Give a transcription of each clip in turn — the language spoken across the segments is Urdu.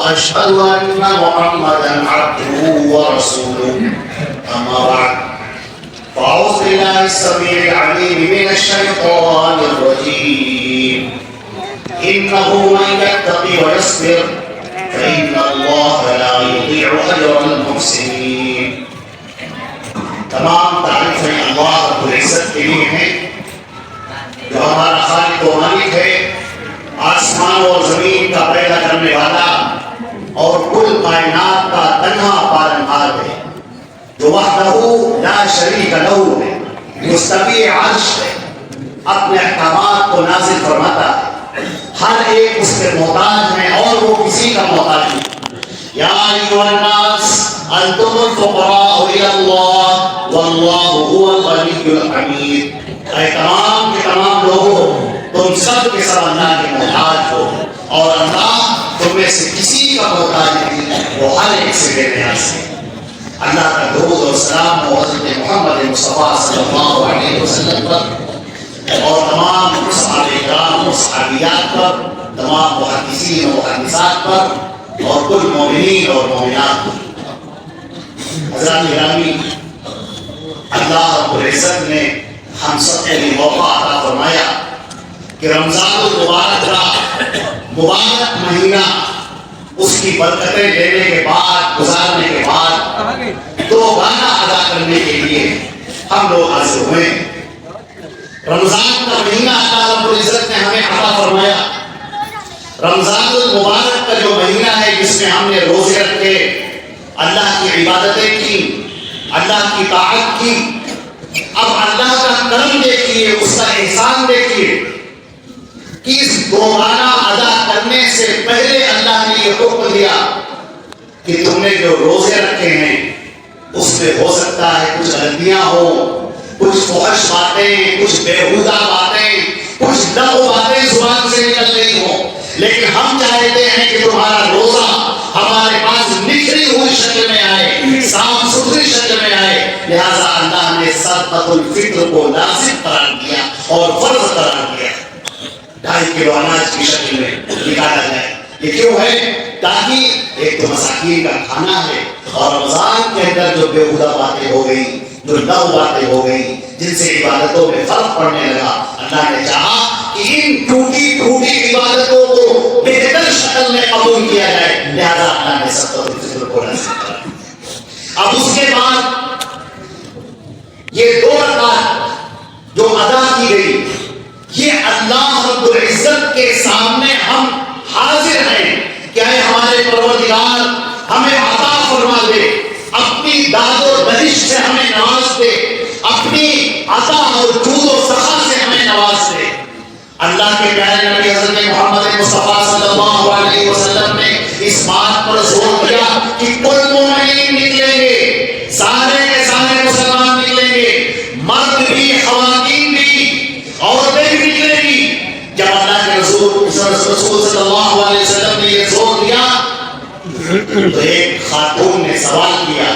وأشهد أن محمدا عبده ورسوله أما بعد فأعوذ بالله السميع العليم من الشيطان الرجيم إنه من يتقي ويصبر فإن الله لا يضيع أجر المحسنين. تمام تعریفیں اللہ رب العزت کے لیے ہیں جو ہمارا خالق و مالک ہے، آسمان اور زمین کا پیدا کرنے والا اور کل کائنات کا تنہا پالنہار ہے، جو وحدہ لا شریک لہ ہے، مستوی عرش ہے، اپنے احکامات کو نازل فرماتا ہے، ہر ایک اس کے محتاج ہے اور وہ کسی کا محتاج نہیں۔ یا ایھا الناس انتم الفقراء الی اللہ واللہ هو الغنی الحمید۔ اے تمام کے تمام لوگوں، تم سب کے سب اللہ کے محتاج ہو اور اللہ تم میں سے کسی کا محتاج نہیں، وہ ہر ایک سے بے نیاز ہے۔ اللہ کا درود اور سلام حضرت محمد مصطفیٰ صلی اللہ علیہ وسلم پر اور تمام صحابہ کرام و صحابیات پر، تمام محدثین و محدثات پر اور کل مومنین اور مومنات پر۔ حضرات گرامی، اللہ رب العزت نے ہم سب کے لیے موقع عطا فرمایا کہ رمضان المبارک کا مبارک مہینہ اس کی برکتیں لینے کے بعد، گزارنے کے بعد دو گانا ادا کرنے کے لیے ہم لوگ حاضر ہوئے۔ رمضان کا مہینہ اللہ رب العزت نے ہمیں عطا فرمایا۔ رمضان المبارک کا جو مہینہ ہے جس میں ہم نے روزے رکھے، اللہ کی عبادتیں کی، اللہ کی طاعت کی، اب اللہ کا کرم دیکھیے، اس کا احسان دیکھیے کہ اس دو گانا ادا کرنے سے پہلے اللہ نے یہ حکم دیا کہ تم نے جو روزے رکھے ہیں اس میں ہو سکتا ہے کچھ غلطیاں ہوں، کچھ فحش باتیں، کچھ بیہودہ باتیں، کچھ لغو باتیں زبان سے نکل رہی ہوں، لیکن ہم چاہتے ہیں کہ تمہارا روزہ ہمارے پاس نکھری ہوئی شکل میں آئے، صاف ستھری شکل میں آئے، لہذا اللہ نے صدقۃ الفطر کو لازم قرار دیا اور فرض قرار دیا۔ 2.5 کلو اناج کی شکل میں نکالا جائے۔ یہ کیوں ہے؟ تاکہ ایک تو مساکین کا کھانا ہے، اور رمضان کے اندر جو بیہودہ باتیں ہو گئی، جو لغو باتیں ہو گئی، جن سے عبادتوں میں فرق پڑنے لگا، اللہ نے چاہا کہ ان ٹوٹی ٹوٹی عبادتوں کو بہتر شکل میں قبول کیا جائے، لہذا اللہ نے صدقۃ الفطر کو لازم کرا۔ اب اس کے بعد یہ 2 رکعت جو ادا کی گئی، یہ اللہ رب العزت کے سامنے ہم حاضر ہیں کہ اے ہمارے پروردگار ہمیں عطا فرما دے، اپنی داد و دہش سے ہمیں نواز دے، اپنی عطا اور جود و سخا سے ہمیں نواز دے۔ اللہ کے پیارے نبی حضرت محمد مصطفیٰ صلی اللہ علیہ وسلم نے اس بات پر زور دیا کہ کل مومنین نکلیں گے، سارے کے سارے مسلمان نکلیں گے، مرد بھی، خواتین بھی، عورتیں بھی نکلیں گی۔ جب اللہ کے رسول صلی اللہ علیہ وسلم نے یہ زور دیا تو ایک خاتون نے سوال کیا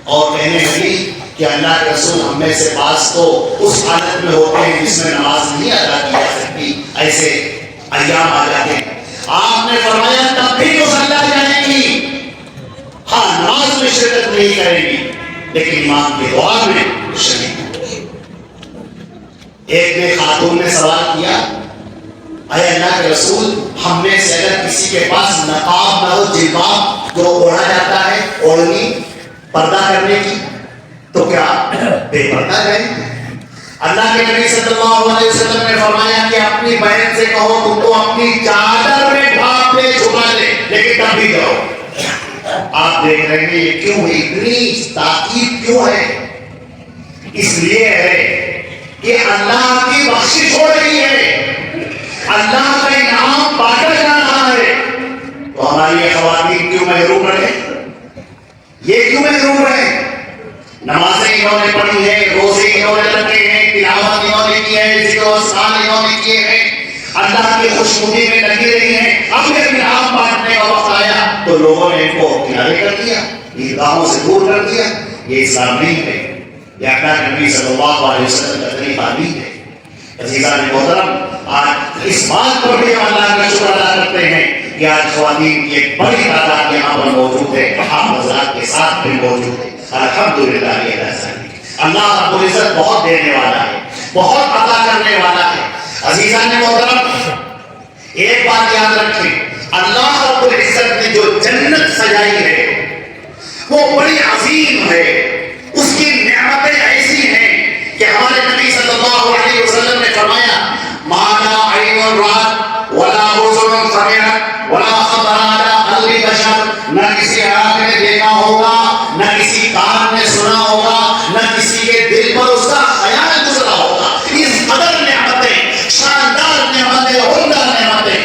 اور کہنے لگی کہ اللہ کے رسول ہم میں سے بعض تو اس حالت میں ہوتے ہیں جس میں نماز نہیں ادا کی جا سکتی، ایسے ایام آ جاتے ہیں۔ آپ نے فرمایا تب بھی مصلی جائیں گی، ہاں نماز میں شرکت نہیں کریں گی لیکن امام کی دعا میں شریک ہوگی۔ ایک نے خاتون نے سوال کیا، اے اللہ کے رسول ہم میں سے اگر کسی کے پاس نقاب نہ ہو، جلباب جو اوڑھا جاتا ہے، اوڑھنی پردہ کرنے کی، تو کیا بے پردہ رہیں گے؟ اللہ کے نبی صلی اللہ علیہ وسلم نے فرمایا کہ اپنی بہن سے کہو تم کو اپنی چادر میں ڈھانپ لے، چھپا لے، لیکن تب بھی جاؤ۔ آپ دیکھ رہے ہیں یہ کیوں ہے، اتنی تاکید کیوں ہے؟ اس لیے ہے کہ اللہ کی بخشش ہو رہی ہے، اللہ کا انعام بانٹا جا رہا ہے، تو ہماری یہ خواتین کیوں محروم رہے؟ یہ کیوں محروم رہے؟ نمازیں انہوں نے پڑھی ہیں، روزے انہوں نے رکھے ہیں، تلاوت انہوں نے کی ہے، ذکر و اذکار انہوں نے کیے ہیں، اللہ کی خوشنودی میں لگی رہی ہیں، اب جب انعام بانٹنے کا وقت آیا تو لوگوں نے ان کو کنارے کر دیا، عیدگاہوں سے دور کر دیا۔ یہ اسلام نہیں ہے، یہ اللہ کے نبی صلی اللہ علیہ وسلم کا طریقہ نہیں ہے۔ عزیزان محترم، آج اس بات پر بھی ہم اللہ کا شکر ادا کرتے ہیں کہ آج خواتین کی ایک بڑی تعداد یہاں پر موجود ہے، آپ حضرات کے ساتھ بھی موجود ہے، الحمدللہ اللہ رب العزت بہت دینے والا ہے، بہت عطا کرنے والا ہے۔ عزیزان محترم، ایک بات یاد رکھیں، اللہ رب العزت نے جو جنت سجائی ہے وہ بڑی عظیم ہے، اس کی نعمتیں ایسی ہیں کہ ہمارے نبی صلی اللہ علیہ وسلم نے فرمایا ما لا عین رأت ولا اذن سمعت ولا خطر علی قلب بشر، نہ کسی آنکھ نے دیکھا ہوگا، نہ کسی کان نے سنا ہوگا، نہ کسی کے دل پر اس کا خیال گزرا ہوگا۔ اس قدر نعمتیں، شاندار نعمتیں، عمدہ نعمتیں،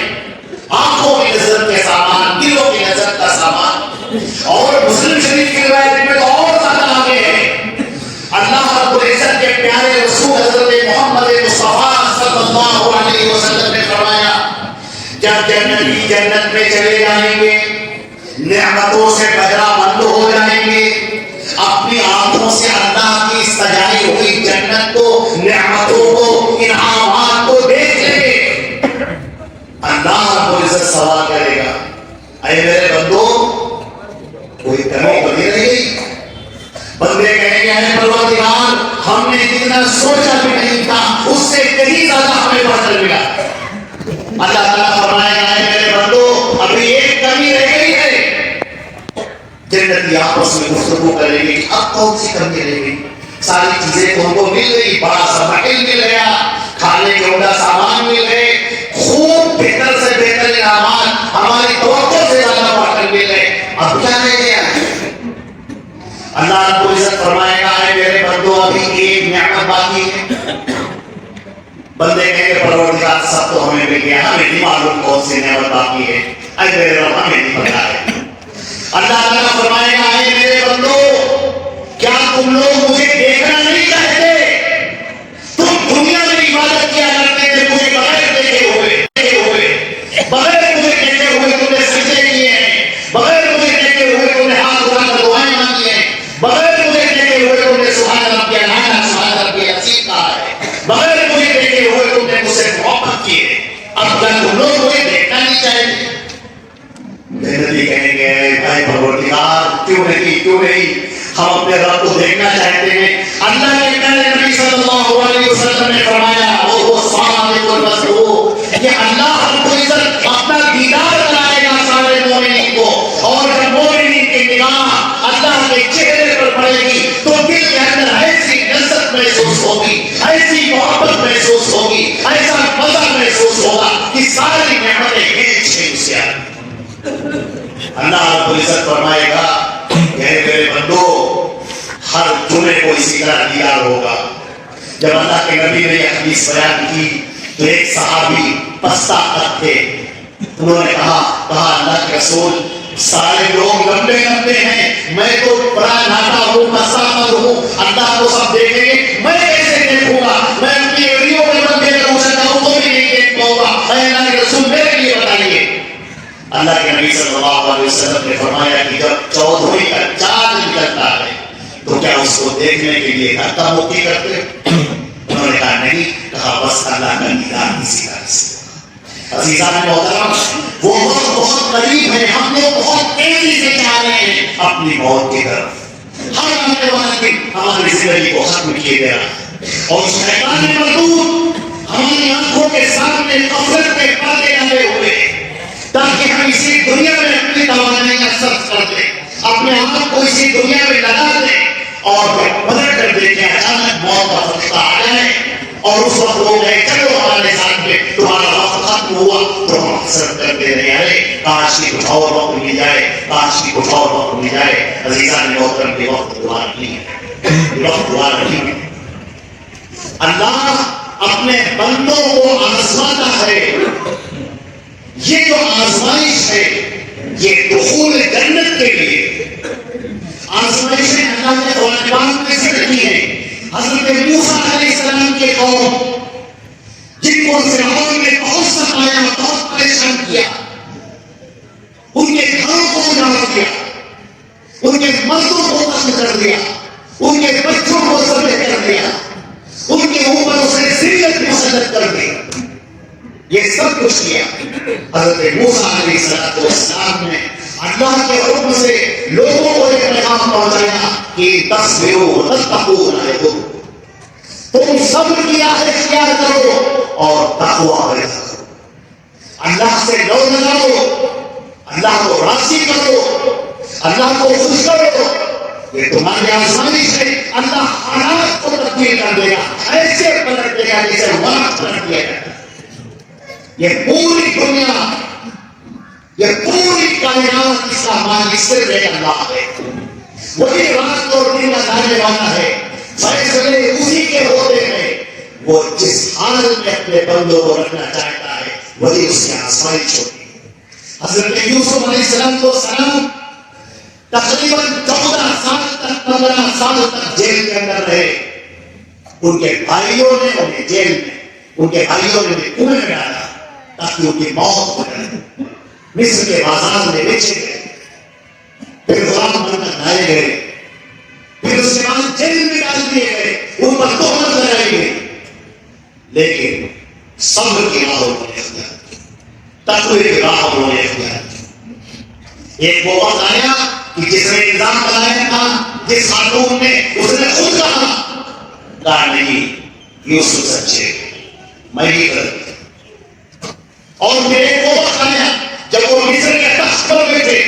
آنکھوں کی لذت کے سامان، دلوں کی لذت کا سامان۔ اور مسلم شریف کی روایت میں تو اور زیادہ آگے ہے، اللہ رب العزت کے پیارے رسول حضرت محمد مصطفیٰ صلی اللہ علیہ وسلم نے فرمایا جب جنتی جنت میں چلے جائیں گے، نعمتوں سے بجرا بند ہو جائیں گے، اپنی آنکھوں سے اللہ کی سجائی ہوئی جنت کو، نعمتوں کو، انعامات کو دیکھ لیں گے، اللہ رب العزت سوال کرے گا اے میرے بندو کوئی کمی تو نہیں رہی؟ بندے کہیں گے اے پروردگار ہم نے جتنا سوچا بھی نہیں تھا اس سے کہیں زیادہ ہمیں بہتر ملا۔ اللہ تعالیٰ فرمائے گا اے میرے بندو ابھی ایک کمی رہ گئی ہے۔ جنتی آپس میں گفتگو کریں گے اب کون سی کمی رہ گئی؟ ساری چیزیں تو ہم کو مل گئی، بڑا سا محل مل گیا، کھانے کے عمدہ سامان مل گئے، خوب بہتر سے بہتر انعامات ہماری توقع سے زیادہ بڑھ کر مل گئے، اب کیا رہ گیا؟ اللہ رب العزت فرمائے گا اے میرے بندو ابھی ایک نعمت باقی ہے۔ بندے کہیں گے پروردگار سب تو ہمیں مل گیا، ہمیں نہیں معلوم کون سی نعمت باقی ہے، اے میرے رب ہمیں نہیں پتا ہے۔ اللہ تعالیٰ فرمائے گا اے میرے بندو کیا تم لوگ مجھے دیکھنا نہیں چاہتے؟ تم دنیا میں عبادت کیا کرتے تھے مجھے بغیر دیکھے ہوئے، بغیر مجھے دیکھے ہوئے تم نے سجدے کیے ہیں، بغیر مجھے دیکھے ہوئے تم نے ہاتھ اٹھا کر دعائیں مانگی ہیں، بغیر مجھے دیکھے ہوئے تم نے سبحان ربی الاعلیٰ سبحان ربی العظیم کہا ہے، بغیر مجھے دیکھے ہوئے تم نے مجھ سے محبت کی ہے، اب کیا تم لوگ مجھے دیکھنا نہیں چاہتے؟ جنتی کہیں گے اے پروردگار کیوں نہیں ہم اپنے رب کو دیکھنا چاہتے ہیں۔ اللہ کے پیارے نبی صلی اللہ علیہ وسلم نے فرمایا وہ صادق المصدوق کہ اللہ رب العزت اپنا دیدار کرائے گا سارے مومنین کو، اور جب مومنین کی نگاہ اللہ کے چہرے پر پڑے گی تو دل کے اندر ایسی لذت محسوس ہوگی، ایسی محبت محسوس ہوگی، ایسا مزہ محسوس ہوگا کہ ساری نعمتیں کھینچ کے اسے آئیں۔ اللہ رب العزت فرمائے گا کہ میرے بندو ہر جمعے کو اسی طرح دیدار ہوگا۔ جب اللہ کے نبی نے یہ حدیث بیان کی تو ایک صحابی پستہ قد تھے، انہوں نے کہا اللہ کے رسول سارے لوگ لمبے ہیں، میں تو بڑا ناٹا ہوں، پستہ قد ہوں، اللہ کو سب دیکھیں گے میں کیسے دیکھوں گا؟ میں اپنی ایڑیوں میں لمبے رہوں سکتا ہوں تو بھی نہیں دیکھ پاؤں گا، اے اللہ کے رسول میرے لیے بتائیے۔ اللہ کے نبی صلی اللہ علیہ وسلم نے فرمایا کہ جب 14ویں کا چاند نکلتا ہے تو کیا اس کو دیکھنے کے لیے دھکا مکی کرتے؟ انہوں نے کہا نہیں، کہا بس اللہ کا دیدار اسی طرح سے۔ عزیزان محترم وہ وقت بہت قریب ہے، ہم لوگ بہت تیزی سے جا رہے ہیں اپنی موت کی طرف، ہر آنے والا دن ہماری زندگی کو ختم کیے گیا اور شیطان مردود ہماری آنکھوں کے سامنے غفلت کے پردے ڈالے ہوئے تاکہ ہم اسی دنیا میں اپنی توانائی صرف کر دیں، اپنے آپ کو اسی دنیا میں لگا دیں اور بدل کر دیکھیں اچانک موت کا فرشتہ آ جائے اور اس وقت لوگ گئے چلو ہمارے ساتھ میں تمہارا وقت ختم ہوا تو ہم حسرت کرتے رہے ارے کاش کی کچھ اور وقت مل جائے، کاش کی کچھ اور وقت مل جائے۔ عزیزان محترم یہ وقت دوبارہ نہیں ہے، یہ وقت دوبارہ نہیں ہے۔ اللہ اپنے بندوں کو آزماتا ہے، یہ جو آزمائش ہے یہ دخول جنت کے لیے آزمائشیں اللہ نے قرآن پاک میں ذکر کی ہے۔ حضرت موسیٰ علیہ السلام کے قوم جن کو فرعون نے بہت ستایا، بہت پریشان کیا، ان کے گھروں کو اجاڑ دیا، ان کے مردوں کو قتل کر دیا، ان کے بچوں کو ذبح کر دیا، ان کے اوپر اسے ذلت مسلط کر دی۔ یہ سب کچھ کیا حضرت موسیٰ علیہ السلام نے اللہ کے حکم سے لوگوں کو یہ پیغام پہنچایا کہ تصبروا وتتقوا علیکم، تم صبر کیا اختیار کرو اور تقوی اختیار کرو، اللہ سے ڈر لگاؤ، اللہ کو راضی کرو، اللہ کو خوش کرو. یہ تمہاری آزمائش ہے. اللہ حالات کو تبدیل کر دے گا، ایسے پلٹ دے گا جیسے وقت پلٹ دیا گیا. یہ پوری دنیا، یہ پوری کائنات اس کا مالک صرف ایک اللہ ہے. وہی رات اور دن کا ڈالنے والا ہے. فیصلے اسی کے ہوتے ہیں. وہ جس حال میں اپنے بندوں کو رکھنا چاہتا ہے وہی اس کی آزمائش ہوتی ہے. حضرت یوسف علیہ السلام کو سلام تقریباً 14 سال تک 15 سال تک جیل کے اندر رہے. ان کے بھائیوں نے انہیں جیل میں، ان کے بھائیوں نے انہیں کنویں میں ڈالا تاکہ ان کی موت ہو جائے. مصر کے بازار میں بیچے گئے، پھر غلام بن کر لائے گئے، پھر اس کے بعد جیل میں ڈال دیے گئے، ان پر تہمت لگائی گئی. لیکن صبر کی راہ انہوں نے اختیار کی، تقوی کی راہ انہوں نے اختیار کی. ایک وہ وقت آیا کہ جس نے نظام بنایا تھا، جس خاتون نے، اس نے خود کہا نہیں یوسف سچے، میں ہی غلط. اور پھر ایک وہ وقت آیا جب وہ مصر کے تخت پر بیٹھے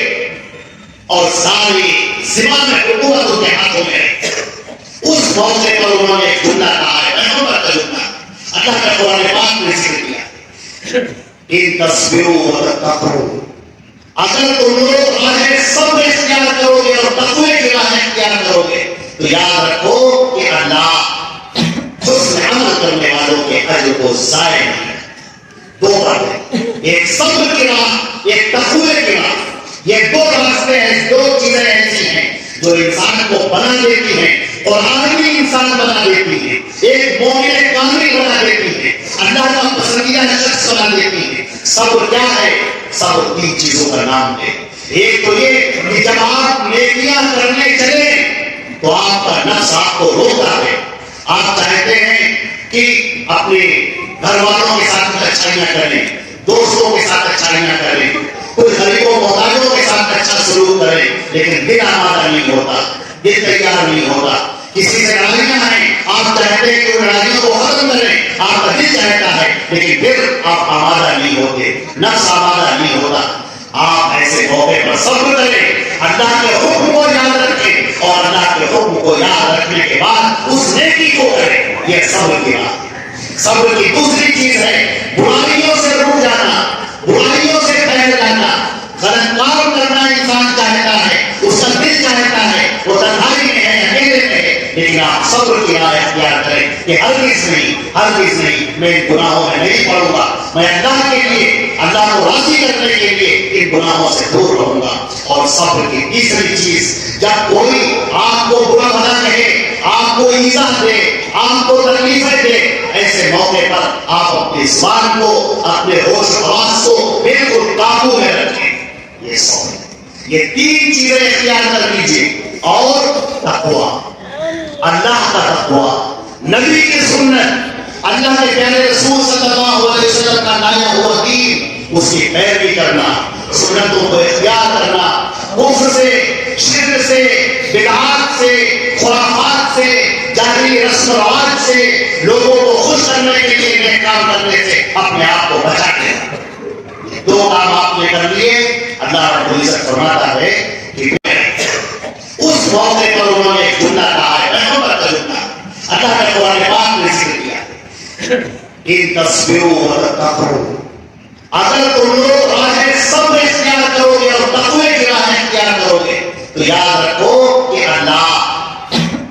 اور ساری زبان میں حکومت ان کے ہاتھوں میں ہے. اس موقع پر انہوں نے ایک جملہ کہا ہے، پیغمبر کا جملہ اللہ کا قرآن پاک نے ذکر کیا، ان تصبروا وتتقوا، اگر تم لوگ راہ صبر اختیار کرو گے اور تقوی کی راہ اختیار کرو گے تو یاد رکھو کہ اللہ حسن عمل کرنے والوں کے اجر کو ضائع نہیں کرتا. دو باتیں، ایک صبر کی راہ، ایک تقوی کی راہ. یہ دو راستے ہیں، دو چیزیں ایسی ہیں جو انسان کو بنا دیتی ہیں اور آدمی انسان بنا دیتی ہے. ایک مومن کامل بنا دیتی ہے، اللہ کا پسندیدہ شخص بنا دیتی ہے. صبر کیا ہے؟ صبر 3 چیزوں کا نام ہے. ایک تو یہ کہ جب آپ نیکیاں کرنے چلے تو آپ کا نفس آپ کو روکتا ہے. آپ چاہتے ہیں کہ اپنے گھر والوں کے ساتھ کچھ اچھائیاں کریں، دوستوں کے ساتھ اچھائیاں کریں، کچھ غریبوں محتاجوں کے ساتھ اچھا سلوک کریں، لیکن دل آمادہ نہیں ہوتا، دل تیار نہیں ہوتا. کسی سے لڑائیاں ہیں، آپ چاہتے ہیں کہ ان لڑائیوں کو ختم کریں، آپ کا دل چاہتا ہے لیکن پھر آپ آمادہ نہیں ہوتے، نفس آمادہ نہیں ہوتا. آپ ایسے موقع پر صبر کریں، اللہ کے حکم کو یاد رکھیں اور اللہ کے حکم کو یاد رکھنے کے بعد اس نیکی کو کریں. یہ صبر کی بات ہے. صبر کی دوسری چیز ہے برائیوں سے رک جانا، برائیوں سے پھیل جانا. غلط کام کرنا انسان چاہتا ہے، اس کا دل چاہتا ہے، وہ تنہائی میں ہے، اکیلے میں ہے، لیکن آپ صبر کی راہ اختیار کریں کہ ہرگز نہیں میں ان گناہوں میں نہیں پڑوں گا، میں اللہ کے لیے، اللہ کو راضی کرنے کے لیے ان گناہوں سے دور رہوں گا. اور صبر کی تیسری چیز، جب کوئی آپ کو برا بھلا کہے، آپ کو ایذا دے، آپ کو تکلیفیں دے، ایسے موقع پر آپ اپنی زبان کو، اپنے ہوش و حواس کو بالکل قابو میں رکھیں. یہ صبر، یہ 3 چیزیں اختیار کر لیجیے. اور تقوی، اللہ کا تقوی، نبی کی سنت، اللہ کے پیارے رسول صلی اللہ علیہ وسلم کا لایا ہوا دین، اس کی پیروی کرنا، سنتوں کو اختیار کرنا، کفر سے، شرک سے، بدعات سے، خرافات سے، جاہلی رسم و رواج سے، لوگوں کو خوش کرنے کے لیے نیک کام کرنے سے اپنے آپ کو بچا لیں. 2 کام آپ نے کر لیے. اللہ رب العزت فرماتا ہے کہ اس موقع پر انہوں نے ایک جملہ کہا ہے، پیغمبر کا جملہ، اللہ کے قرآن پاک نے ذکر کیا، ان تصبروا وتتقوا، اگر تم لوگ راہ صبر اختیار کرو گے اور تقوی کی راہ اختیار کرو گے تو یاد رکھو کہ اللہ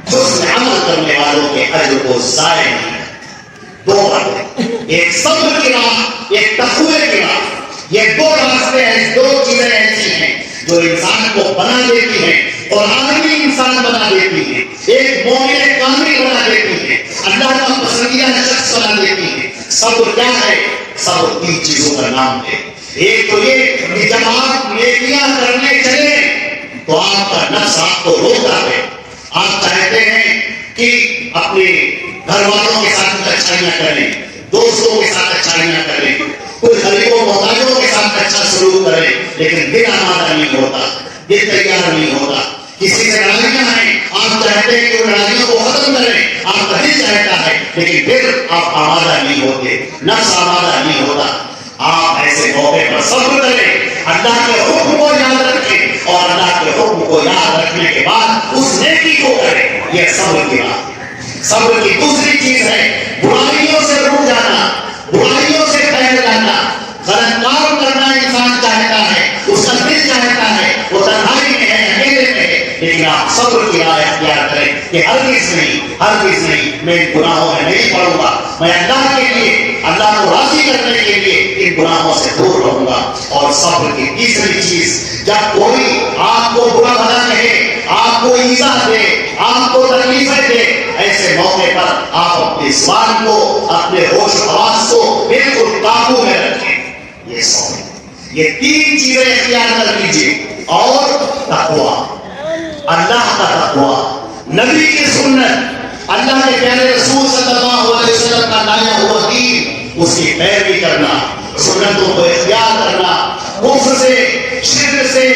حسن عمل کرنے والوں کے اجر کو ضائع نہیں کرتا. 2 باتیں، ایک صبر کی راہ، ایک تقوی کی راہ. یہ 2 راستے ہیں، 2 چیزیں ایسی ہیں جو انسان کو بنا دیتی ہیں اور آدمی انسان بنا دیتی ہیں. ایک مومن کامل بنا دیتی ہیں، اللہ کا پسندیدہ شخص بنا دیتی ہیں. صبر کیا ہے؟ صبر 3 چیزوں کا نام ہے. ایک تو یہ کہ جب آپ نیکیاں کرنے چلیں تو آپ کا نفس آپ کو روکتا ہے. آپ چاہتے ہیں کہ اپنے گھر والوں کے ساتھ اچھائیاں کریں، دوستوں کے ساتھ اچھائیاں کریں، کوئی غریبوں محتاجوں کے ساتھ اچھا سلوک کریں، لیکن دل آمادہ نہیں ہوتا، دل تیار نہیں ہوتا۔ کسی سے لڑائیاں ہیں، آپ چاہتے ہیں کہ ان لڑائیوں کو ختم کریں، آپ کا دل چاہتا ہے، لیکن پھر آپ آمادہ نہیں ہوتے، نفس آمادہ نہیں ہوتا۔ آپ ایسے موقع پر صبر کریں، اللہ کے حکم کو یاد رکھیں، اور اللہ کے حکم کو یاد رکھنے کے بعد اس نیکی کو کریں۔ یہ صبر کی بات ہے۔ صبر کی دوسری چیز ہے برائیوں سے رک جانا، برائیوں سے ٹھہر جانا۔ غلط کام کرنا انسان چاہتا ہے، اس کا دل چاہتا ہے، وہ تنہائی میں ہے، اکیلے میں ہے، لیکن آپ صبر کی رائے اختیار کریں کہ ہرگز نہیں میں ان گناہوں میں نہیں پڑوں گا، میں اللہ کے لیے، اللہ کو راضی کرنے کے لیے ان گناہوں سے دور رہوں گا۔ اور صبر کی تیسری چیز، جب کوئی آپ کو برا بھلا کہے، آپ کو ایذا دے، آپ کو تکلیفیں دے، ایسے موقع پر آپ اپنی زبان کو، اپنے ہوش و حواس کو بالکل قابو میں رکھیں۔ یہ صبر، یہ تین چیزیں اختیار کر لیجیے۔ اور تقویٰ، اللہ کا تقویٰ، نبی کی سنت، اللہ کے پیارے رسول صلی اللہ علیہ وسلم کا لایا ہوا دین، اس کی پیروی کرنا، سنتوں کو اختیار کرنا، کفر سے، شرک سے،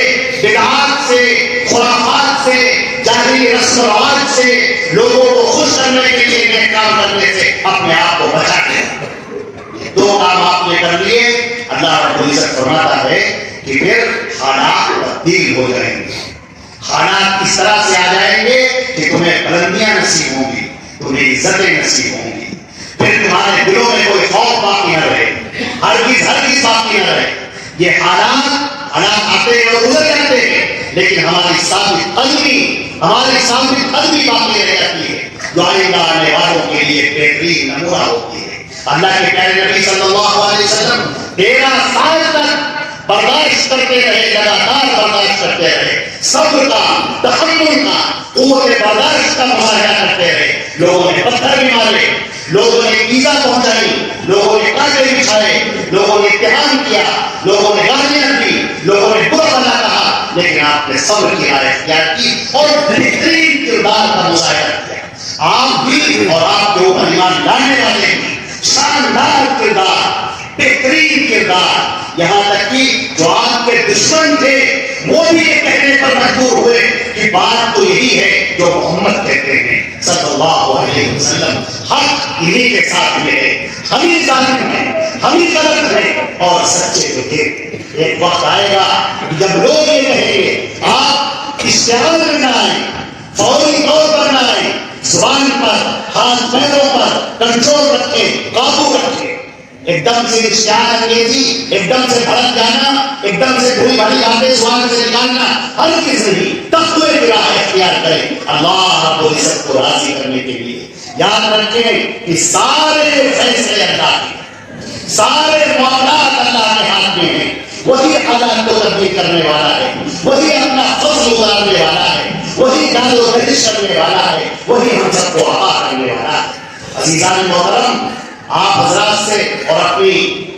بدعات سے، خرافات سے، جاہلی رسم و رواج سے، لوگوں کو خوش کرنے کے لیے نیک کام کرنے سے اپنے آپ کو بچا لیں۔ دو کام آپ نے کر لیے، اللہ رب العزت فرماتا ہے کہ پھر حالات تبدیل ہو جائیں گے۔ حالات اس طرح سے آ جائیں گے کہ تمہیں بلندیاں نصیب ہوں گی، تمہیں عزتیں نصیب ہوں گی، پھر تمہارے دلوں میں کوئی خوف باقی نہ رہے، ہرگز باقی نہ رہے۔ یہ حالات آتے ہیں اور گزر جاتے ہیں، لیکن ہماری ثابت قدمی باقی رہ جاتی ہے، جو آئندہ آنے والوں کے لیے بہترین نمونہ ہوتی ہے۔ اللہ کے پیارے نبی صلی اللہ علیہ وسلم 13 سال تک برداشت کرتے رہے، لگاتار برداشت کرتے رہے، صبر کا، تحمل کا، قوت برداشت کا مظاہرہ کرتے رہے۔ لوگوں نے پتھر بھی مارے، لوگوں نے ایذا پہنچائی، لوگوں نے کانٹے بچھائے، لوگوں نے امتحان کیا، لوگوں نے گالیاں دی، لوگوں نے برا بھلا کہا، لیکن آپ نے صبر کی رائے اختیار کی اور بہترین کردار کا مظاہرہ کیا۔ آپ بھی اور آپ کے اوپر ایمان لانے والے بھی شاندار کردار، بہترین کردار، یہاں تک کہ جو آپ کے دشمن تھے وہ بھی یہ کہنے پر مجبور ہوئے کہ بات تو یہی ہے جو محمد کہتے ہیں صلی اللہ علیہ وسلم، حق انہی کے ساتھ میں ہے، ہم ہی ظالم ہیں، ہم ہی غلط ہیں اور سچے تو تھے۔ ایک وقت آئے گا جب لوگ یہ کہیں گے، آپ اشتعال میں نہ آئیں، فوری طور پر نہ آئیں، زبان پر، ہاتھ پیروں پر کنٹرول رکھیں، قابو رکھیں۔ ایک دم سے اشتعال انگیزی، ایک دم سے بھڑک جانا، ایک دم سے بری بھری باتیں زبان سے نکالنا ہرگز نہیں۔ تقوی کی راہ اختیار کریں اللہ رب العزت کو راضی کرنے کے لیے۔ یاد رکھیں کہ سارے فیصلے اللہ کے، سارے معاملات اللہ کے ہاتھ میں ہیں۔ وہی حالات کو تبدیل کرنے والا ہے، وہی اپنا فضل اتارنے والا ہے، وہی داد و دہشت کرنے والا ہے، وہی ہم سب کو عطا کرنے والا ہے۔ عزیزان محترم، آپ حضرات سے اور اپنی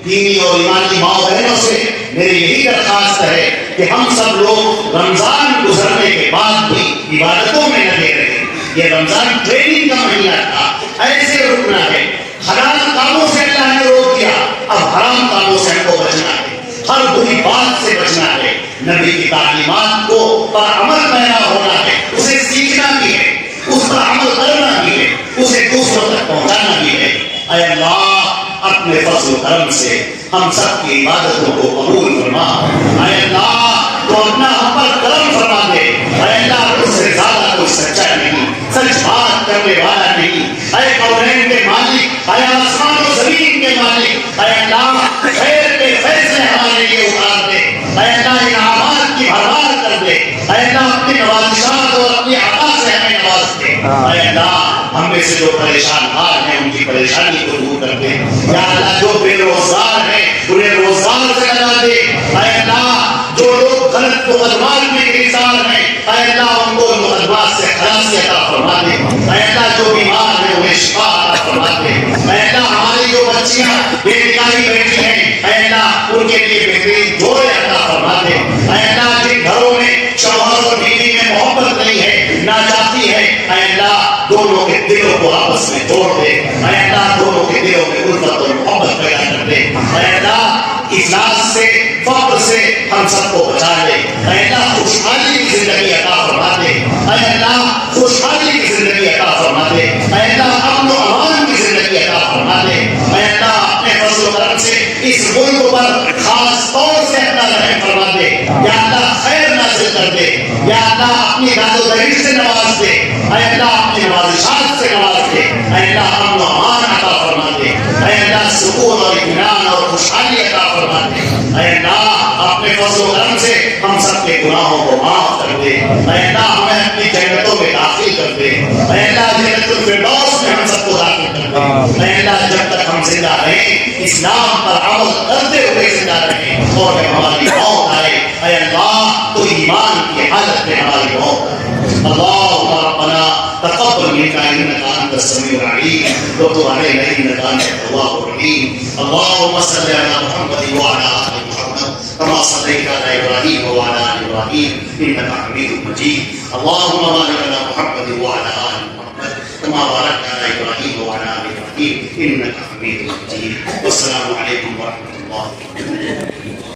دینی اور ایمانی ماں بہنوں سے میری یہی درخواست ہے کہ ہم سب لوگ رمضان گزرنے کے بعد بھی عبادتوں میں لگے رہیں۔ یہ رمضان ٹریننگ کا مہینہ تھا، ایسے رکنا ہے۔ حلال کاموں سے اللہ نے روک دیا، اب حرام کاموں سے ہم کو بچنا ہے، ہر بری بات سے بچنا ہے، نبی کی تعلیمات کو پر عمل پیرا ہونا ہے، اسے سیکھنا بھی ہے، اس پر عمل کرنا بھی ہے، اسے دوسروں تک پہنچانا بھی ہے۔ اے اللہ اپنے فضل و کرم سے ہم سب کی عبادتوں کو قبول فرما۔ اے اللہ تو اپنا ہم پر کرم فرما دے۔ اے اللہ اس سے زیادہ کوئی سچا نہیں، سچ بات کرنے والا نہیں۔ اے کونین کے مالک، اے آسمان و زمین کے مالک، اے اللہ خیر کے فیصلے ہمارے لیے اتار دے۔ اے اللہ انعامات کی بھرمار کر دے۔ اے اللہ اپنی نوازشات اور اپنی عطا سے ہمیں نواز دے۔ اے اللہ ہم میں سے جو پریشان حال ہیں ان کی پریشانی کو دور کر دے۔ یا اللہ جو بے روزگار ہیں انہیں روزگار سے لگا دے۔ اے اللہ جو لوگ غلط مقدمات میں گرفتار ہیں اے اللہ ان کو مقدمات سے خلاصی عطا فرما دے۔ اے اللہ جو بیمار ہیں انہیں شفا عطا فرما دے۔ اے اللہ ہماری جو بچیاں بے نکاحی بیٹھی ہیں اے اللہ ان کے لیے بہترین جوڑے عطا فرما دے۔ اے اللہ جن گھروں میں شوہر اور بیوی میں محبت نہیں ہے، ناجاتی ہے، اے اللہ دونوں دونوں کے دلوں کو آپس میں جوڑ دے، اے اللہ دونوں کے دلوں میں الفت اور محبت پیدا کر دے، اے اللہ افلاس سے فقر سے ہم سب کو بچا لے، اے اللہ خوشحالی کی زندگی عطا فرما دے، اے اللہ خوشحالی کی زندگی عطا فرما دے، اے اللہ امن و امان کی زندگی عطا فرما دے، اے اللہ اپنے فضل و کرم سے اس ملک پر خاص طور سے اپنا رحم فرما دے، یا اللہ خیر نازل کر دے، یا اللہ اپنی داد و دہیز سے نواز دے، اے اللہ اپنی نوازشات سے نواز دے، اے اللہ امن و امان عطا فرما دے، اے اللہ سکون اور اطمینان اور خوشحالی عطا فرما دے، اے اللہ اپنے فضل و کرم سے ہم سب کے گناہوں کو معاف کر دے، اے اللہ ہمیں اپنی جنتوں میں داخل کر دے، اے اللہ جنت الفردوس میں ہم سب کو داخل کر دے، اے اللہ جب تک ہم زندہ رہیں اسلام پر عمل کرتے ہوئے زندہ رہیں، اور جب ہماری موت آئے اے اللہ تو ایمان کی حالت میں ہماری موت آئے۔ اللهم ربنا تقبل منا انك انت السميع العليم وتب علينا انك انت التواب الرحيم اللهم صل على محمد وعلى ال محمد كما صليت على ابراهيم وعلى ال ابراهيم انك حميد مجيد اللهم بارك على محمد وعلى ال محمد كما باركت على ابراهيم وعلى ال ابراهيم انك حميد مجيد والسلام عليكم ورحمه الله وبركاته.